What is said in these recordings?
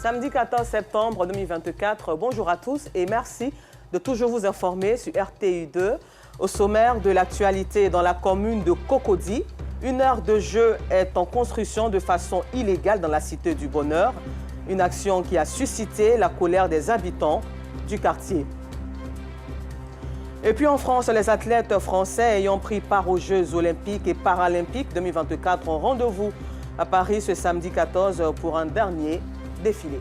Samedi 14 septembre 2024, bonjour à tous et merci de toujours vous informer sur RTI2. Au sommaire de l'actualité dans la commune de Cocody, une aire de jeu est en construction de façon illégale dans la cité du Bonheur. Une action qui a suscité la colère des habitants du quartier. Et puis en France, les athlètes français ayant pris part aux Jeux olympiques et paralympiques 2024 ont rendez-vous à Paris ce samedi 14 pour un dernier défilé.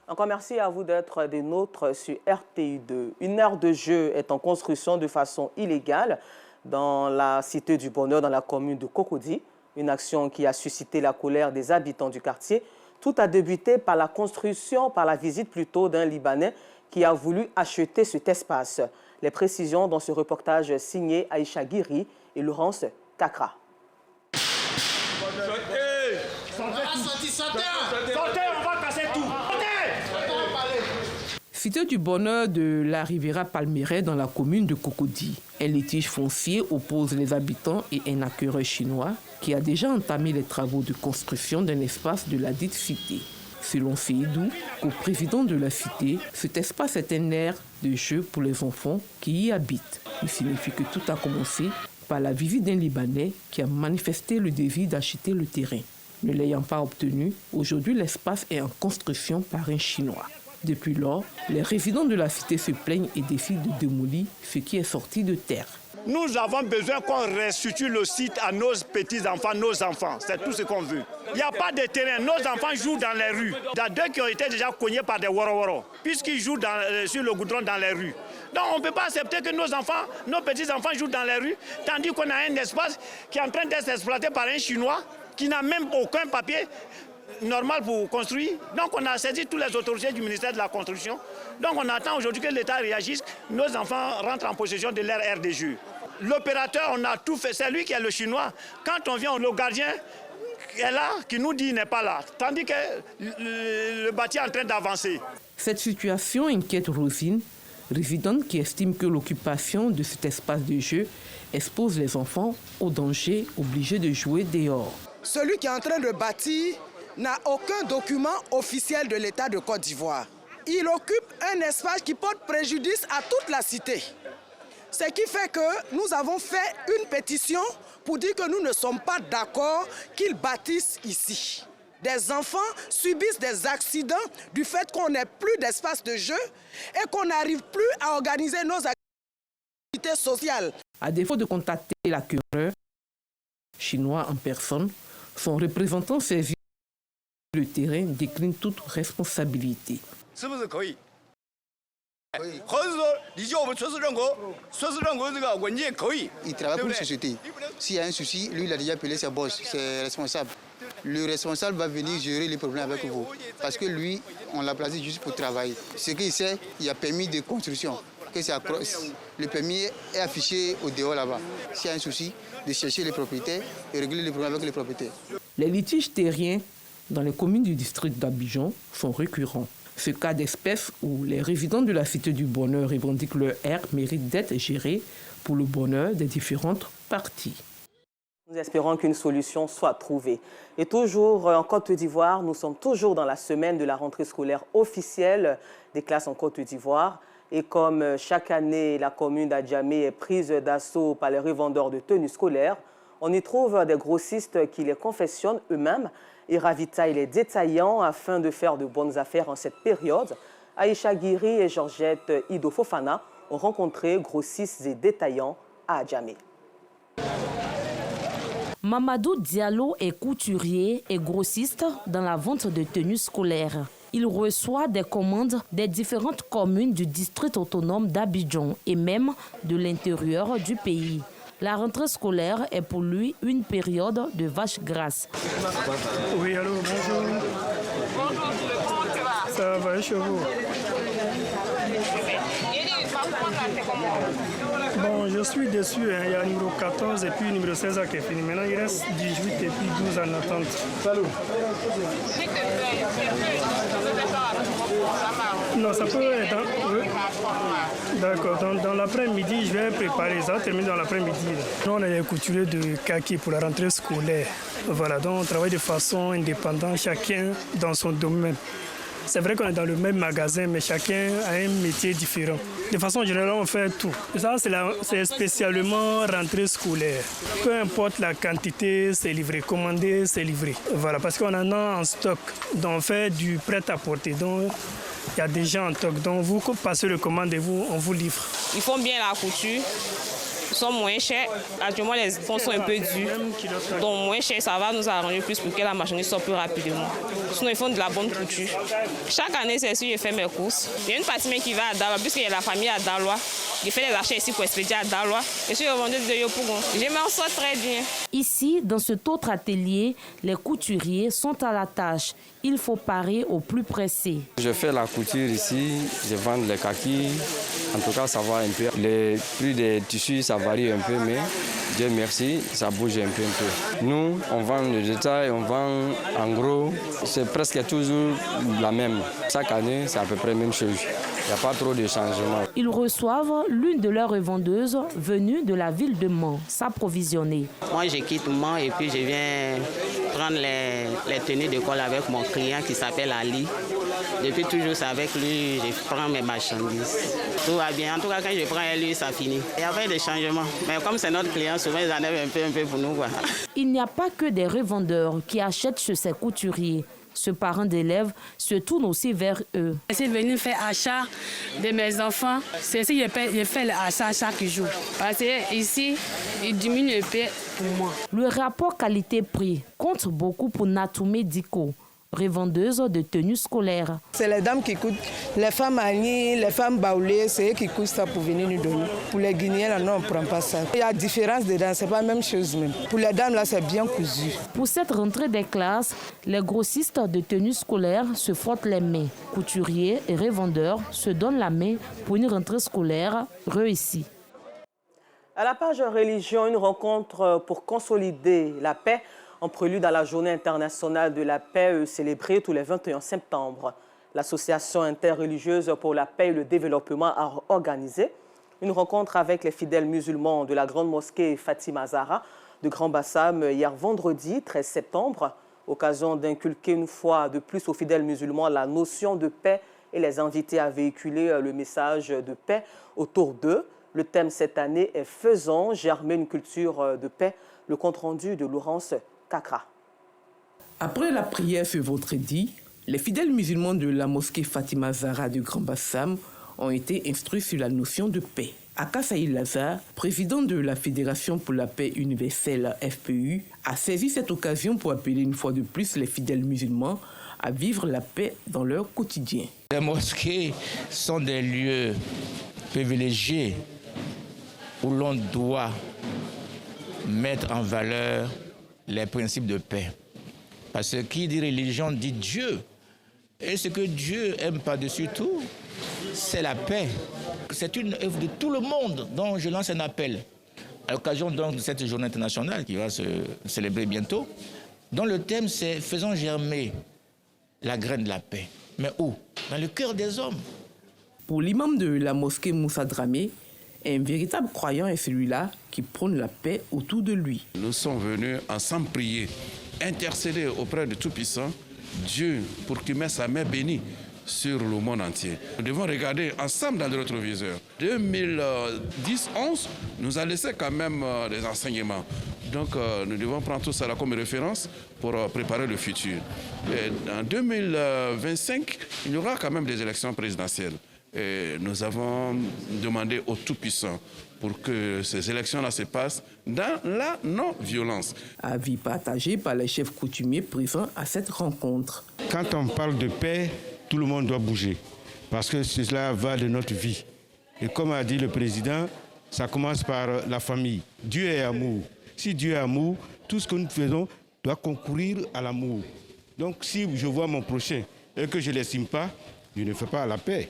Encore merci à vous d'être des nôtres sur RTI2. Une aire de jeu est en construction de façon illégale dans la cité du Bonheur, dans la commune de Cocody. Une action qui a suscité la colère des habitants du quartier. Tout a débuté par la visite plutôt d'un Libanais qui a voulu acheter cet espace. Les précisions dans ce reportage signé Aïcha Guiri et Laurence Kakra. Cité du Bonheur de la Riviera Palmeraie dans la commune de Cocody. Un litige foncier oppose les habitants et un acquéreur chinois qui a déjà entamé les travaux de construction d'un espace de la dite cité. Selon Seydou, co-président de la cité, cet espace est un aire de jeu pour les enfants qui y habitent. Il signifie que tout a commencé par la visite d'un Libanais qui a manifesté le désir d'acheter le terrain. Ne l'ayant pas obtenu, aujourd'hui l'espace est en construction par un Chinois. Depuis lors, les résidents de la cité se plaignent et décident de démolir ce qui est sorti de terre. Nous avons besoin qu'on restitue le site à nos petits-enfants, nos enfants. C'est tout ce qu'on veut. Il n'y a pas de terrain. Nos enfants jouent dans les rues. Il y a deux qui ont été déjà cognés par des woro-woro, puisqu'ils jouent sur le goudron dans les rues. Donc on ne peut pas accepter que nos petits-enfants jouent dans les rues, tandis qu'on a un espace qui est en train d'être exploité par un Chinois qui n'a même aucun papier normal pour construire. Donc on a saisi toutes les autorités du ministère de la Construction. Donc on attend aujourd'hui que l'État réagisse, nos enfants rentrent en possession de leur aire de jeu. L'opérateur, on a tout fait, c'est lui qui est le Chinois. Quand on vient, le gardien est là, qui nous dit qu'il n'est pas là, tandis que le bâti est en train d'avancer. Cette situation inquiète Rosine, résidente qui estime que l'occupation de cet espace de jeu expose les enfants au danger, obligés de jouer dehors. Celui qui est en train de bâtir n'a aucun document officiel de l'État de Côte d'Ivoire. Il occupe un espace qui porte préjudice à toute la cité. Ce qui fait que nous avons fait une pétition pour dire que nous ne sommes pas d'accord qu'ils bâtissent ici. Des enfants subissent des accidents du fait qu'on n'ait plus d'espace de jeu et qu'on n'arrive plus à organiser nos activités sociales. À défaut de contacter l'acquéreur chinois en personne, son représentant saisi le terrain décline toute responsabilité. Il travaille pour une société. S'il y a un souci, lui, il a déjà appelé ses boss, ses responsables. Le responsable va venir gérer les problèmes avec vous. Parce que lui, on l'a placé juste pour travailler. Ce qu'il sait, il y a permis de construction. Le permis est affiché au dehors là-bas. S'il y a un souci, de chercher les propriétaires et régler les problèmes avec les propriétaires. Les litiges terriens dans les communes du district d'Abidjan sont récurrents. Ce cas d'espèce où les résidents de la cité du Bonheur revendiquent leur aire mérite d'être géré pour le bonheur des différentes parties. Nous espérons qu'une solution soit trouvée. Et toujours en Côte d'Ivoire, nous sommes toujours dans la semaine de la rentrée scolaire officielle des classes en Côte d'Ivoire. Et comme chaque année, la commune d'Adjamé est prise d'assaut par les revendeurs de tenues scolaires, on y trouve des grossistes qui les confectionnent eux-mêmes et ravitaillent les détaillants afin de faire de bonnes affaires en cette période. Aïcha Guiri et Georgette Ido Fofana ont rencontré grossistes et détaillants à Adjamé. Mamadou Diallo est couturier et grossiste dans la vente de tenues scolaires. Il reçoit des commandes des différentes communes du district autonome d'Abidjan et même de l'intérieur du pays. La rentrée scolaire est pour lui une période de vache grasse. Oui, allô, bonjour. Bonjour, comment tu vas? Ça va, et chez vous? Bon, je suis déçu, hein. Il y a numéro 14 et puis numéro 16 qui est fini. Maintenant, il reste 18 et puis 12 en attente. Salut. Non, ça peut être... Oui. D'accord. Dans l'après-midi, je vais préparer ça, terminer dans l'après-midi. Nous, on est des couturiers de kaki pour la rentrée scolaire. Voilà, donc on travaille de façon indépendante, chacun dans son domaine. C'est vrai qu'on est dans le même magasin, mais chacun a un métier différent. De façon générale, on fait tout. Et ça, c'est spécialement rentrée scolaire. Peu importe la quantité, c'est livré. Commander, c'est livré. Voilà, parce qu'on en a en stock. Donc, on fait du prêt-à-porter. Donc, il y a des gens en stock. Donc, vous passez le commande et on vous livre. Ils font bien la couture. Ils sont moins chers. Actuellement, les fonds sont un peu durs. Donc, moins cher, ça va nous arranger plus pour que la marchandise sorte plus rapidement. Sinon, ils font de la bonne couture. Chaque année, c'est sûr, je fais mes courses. Il y a une partie qui va à Daloa, puisqu'il y a la famille à Daloa. Je fais les achats ici pour expédier à Daloa. Je suis revendeuse de Yopougon. Je m'en sors très bien. Ici, dans cet autre atelier, les couturiers sont à la tâche. Il faut parer au plus pressé. Je fais la couture ici, je vends les kakis. En tout cas, ça va un peu. Les prix des tissus, ça varie un peu, mais Dieu merci, ça bouge un peu. Nous, on vend le détail, on vend en gros. C'est presque toujours la même. Chaque année, c'est à peu près la même chose. Il n'y a pas trop de changements. Ils reçoivent l'une de leurs revendeuses venue de la ville de Mans, s'approvisionner. Moi, je quitte Mans et puis je viens prendre les tenues d'école avec mon client qui s'appelle Ali. Depuis toujours, c'est avec lui, je prends mes marchandises. Tout va bien. En tout cas, quand je prends lui, ça finit. Il y avait des changements. Mais comme c'est notre client, souvent, ils enlèvent un peu pour nous, quoi. Il n'y a pas que des revendeurs qui achètent chez ces couturiers. Ce parent d'élèves se tourne aussi vers eux. Je suis venu faire achat de mes enfants. C'est ici que je fais l'achat chaque jour. Parce que ici, il diminue le prix pour moi. Le rapport qualité-prix compte beaucoup pour Natoumé Diko, revendeuse de tenues scolaires. C'est les dames qui coûtent, les femmes agnies, les femmes baoulées, c'est eux qui coûtent ça pour venir nous donner. Pour les Guinéens, non, on ne prend pas ça. Il y a différence dedans, c'est pas la même chose même. Pour les dames, là, c'est bien cousu. Pour cette rentrée des classes, les grossistes de tenues scolaires se frottent les mains. Couturiers et revendeurs se donnent la main pour une rentrée scolaire réussie. À la page religion, une rencontre pour consolider la paix en prélude à la Journée internationale de la paix célébrée tous les 21 septembre. L'Association interreligieuse pour la paix et le développement a organisé une rencontre avec les fidèles musulmans de la grande mosquée Fatima Zahra de Grand Bassam hier vendredi 13 septembre, occasion d'inculquer une fois de plus aux fidèles musulmans la notion de paix et les inviter à véhiculer le message de paix autour d'eux. Le thème cette année est « Faisons germer une culture de paix ». Le compte-rendu de Laurence Kakra. Après la prière ce vendredi, les fidèles musulmans de la mosquée Fatima Zahra du Grand Bassam ont été instruits sur la notion de paix. Aka Saïd Lazare, président de la Fédération pour la paix universelle FPU, a saisi cette occasion pour appeler une fois de plus les fidèles musulmans à vivre la paix dans leur quotidien. Les mosquées sont des lieux privilégiés où l'on doit mettre en valeur les principes de paix. Parce que qui dit religion dit Dieu. Et ce que Dieu aime par-dessus tout, c'est la paix. C'est une œuvre de tout le monde dont je lance un appel. À l'occasion donc de cette journée internationale qui va se célébrer bientôt, dont le thème c'est « Faisons germer la graine de la paix ». Mais où? Dans le cœur des hommes. Pour l'imam de la mosquée Moussa Dramé, un véritable croyant est celui-là qui prône la paix autour de lui. Nous sommes venus ensemble prier, intercéder auprès de Tout-Puissant, Dieu, pour qu'il mette sa main bénie sur le monde entier. Nous devons regarder ensemble dans le rétroviseur. 2010-11 nous a laissé quand même des enseignements. Donc nous devons prendre tout ça là comme référence pour préparer le futur. Et en 2025, il y aura quand même des élections présidentielles. Et nous avons demandé au Tout-Puissant pour que ces élections-là se passent dans la non-violence. Avis partagé par les chefs coutumiers présents à cette rencontre. Quand on parle de paix, tout le monde doit bouger, parce que cela va de notre vie. Et comme a dit le président, ça commence par la famille. Dieu est amour. Si Dieu est amour, tout ce que nous faisons doit concourir à l'amour. Donc si je vois mon prochain et que je ne l'estime pas, je ne fais pas la paix.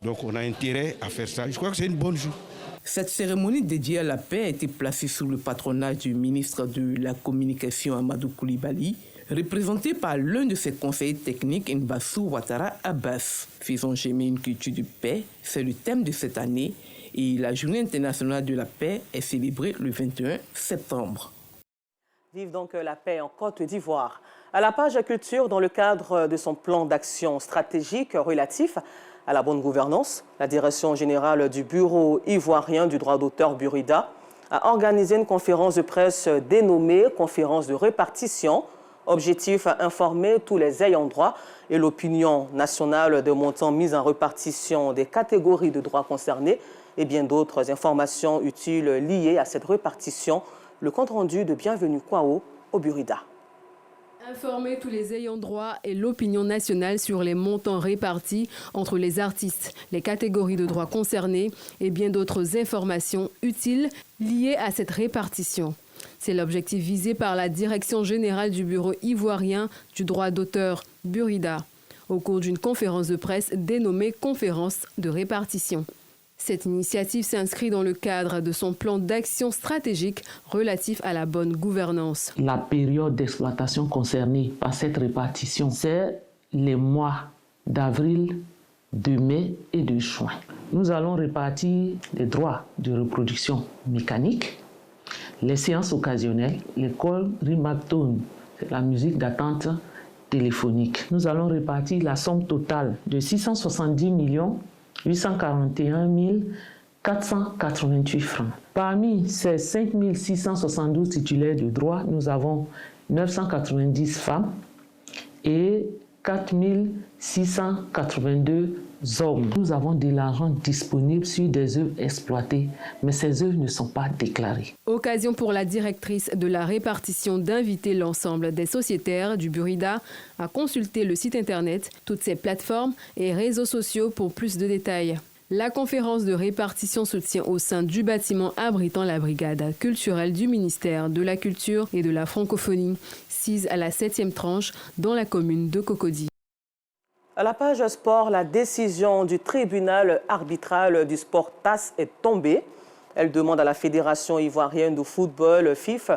Donc on a intérêt à faire ça. Je crois que c'est une bonne journée. Cette cérémonie dédiée à la paix a été placée sous le patronage du ministre de la Communication Amadou Koulibaly. représenté par l'un de ses conseillers techniques, Nbassou Ouattara Abbas. Faisons germer une culture de paix, c'est le thème de cette année et la Journée internationale de la paix est célébrée le 21 septembre. Vive donc la paix en Côte d'Ivoire. À la page culture, dans le cadre de son plan d'action stratégique relatif à la bonne gouvernance, la direction générale du Bureau ivoirien du droit d'auteur Burida a organisé une conférence de presse dénommée « Conférence de répartition ». Objectif, informer tous les ayants droit et l'opinion nationale de montants mis en répartition des catégories de droits concernés et bien d'autres informations utiles liées à cette répartition. Le compte-rendu de Bienvenue Kwao au Burida. Informer tous les ayants droit et l'opinion nationale sur les montants répartis entre les artistes, les catégories de droits concernés et bien d'autres informations utiles liées à cette répartition. C'est l'objectif visé par la Direction générale du Bureau ivoirien du droit d'auteur, Burida, au cours d'une conférence de presse dénommée « Conférence de répartition ». Cette initiative s'inscrit dans le cadre de son plan d'action stratégique relatif à la bonne gouvernance. La période d'exploitation concernée par cette répartition, c'est les mois d'avril, de mai et de juin. Nous allons répartir les droits de reproduction mécanique, les séances occasionnelles, l'école ringtone, c'est la musique d'attente téléphonique. Nous allons répartir la somme totale de 670 841 488 francs. Parmi ces 5 672 titulaires de droits, nous avons 990 femmes et 4 682 hommes. Nous avons de l'argent disponible sur des œuvres exploitées, mais ces œuvres ne sont pas déclarées. Occasion pour la directrice de la répartition d'inviter l'ensemble des sociétaires du Burida à consulter le site internet, toutes ses plateformes et réseaux sociaux pour plus de détails. La conférence de répartition se tient au sein du bâtiment abritant la brigade culturelle du ministère de la Culture et de la Francophonie, sise à la 7e tranche dans la commune de Cocody. À la page sport, la décision du tribunal arbitral du sport TAS est tombée. Elle demande à la Fédération ivoirienne de football, FIF,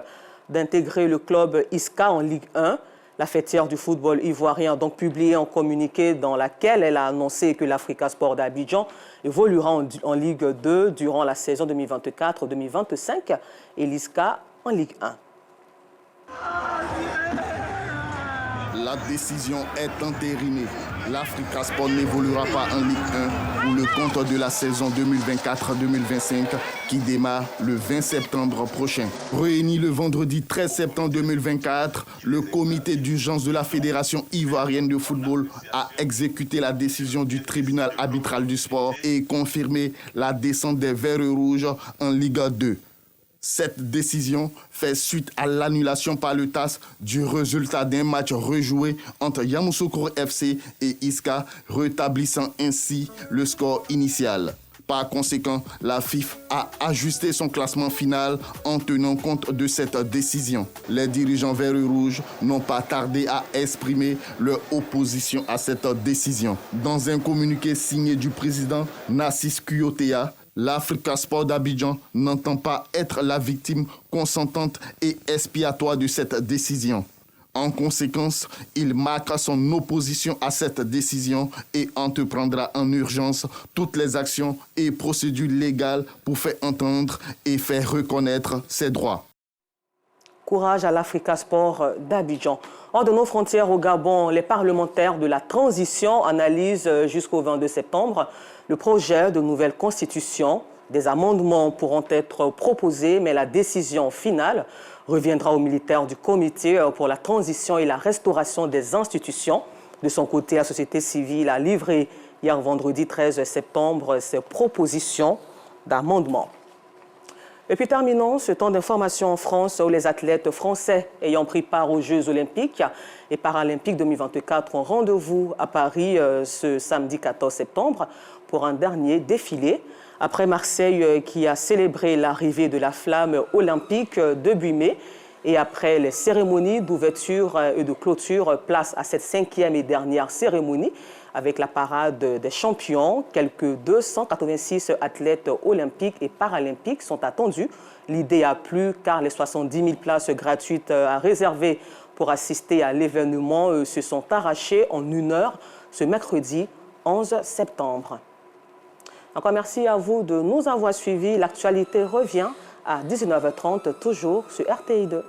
d'intégrer le club ISCA en Ligue 1. La fêtière du football ivoirien a donc publié un communiqué dans lequel elle a annoncé que l'Africa Sport d'Abidjan évoluera en Ligue 2 durant la saison 2024-2025 et l'ISCA en Ligue 1. La décision est entérinée. L'Africa Sport n'évoluera pas en Ligue 1 pour le compte de la saison 2024-2025 qui démarre le 20 septembre prochain. Réuni le vendredi 13 septembre 2024, le comité d'urgence de la Fédération ivoirienne de football a exécuté la décision du tribunal arbitral du sport et confirmé la descente des Verts Rouges en Ligue 2. Cette décision fait suite à l'annulation par le TAS du résultat d'un match rejoué entre Yamoussoukro FC et ISCA, rétablissant ainsi le score initial. Par conséquent, la FIF a ajusté son classement final en tenant compte de cette décision. Les dirigeants verts et rouges n'ont pas tardé à exprimer leur opposition à cette décision. Dans un communiqué signé du président Nassis Kuyotea, l'Africa Sport d'Abidjan n'entend pas être la victime consentante et expiatoire de cette décision. En conséquence, il marquera son opposition à cette décision et entreprendra en urgence toutes les actions et procédures légales pour faire entendre et faire reconnaître ses droits. Courage à l'Africa Sport d'Abidjan. Hors de nos frontières au Gabon, les parlementaires de la transition analysent jusqu'au 22 septembre le projet de nouvelle constitution. Des amendements pourront être proposés, mais la décision finale reviendra aux militaires du comité pour la transition et la restauration des institutions. De son côté, la société civile a livré hier vendredi 13 septembre ses propositions d'amendement. Et puis terminons ce temps d'information en France où les athlètes français ayant pris part aux Jeux olympiques et paralympiques 2024 ont rendez-vous à Paris ce samedi 14 septembre pour un dernier défilé. Après Marseille qui a célébré l'arrivée de la flamme olympique début mai et après les cérémonies d'ouverture et de clôture, place à cette 5e et dernière cérémonie avec la parade des champions. Quelques 286 athlètes olympiques et paralympiques sont attendus. L'idée a plu car les 70 000 places gratuites à réserver pour assister à l'événement se sont arrachés en 1 heure ce mercredi 11 septembre. Encore merci à vous de nous avoir suivis. L'actualité revient à 19h30, toujours sur RTI2.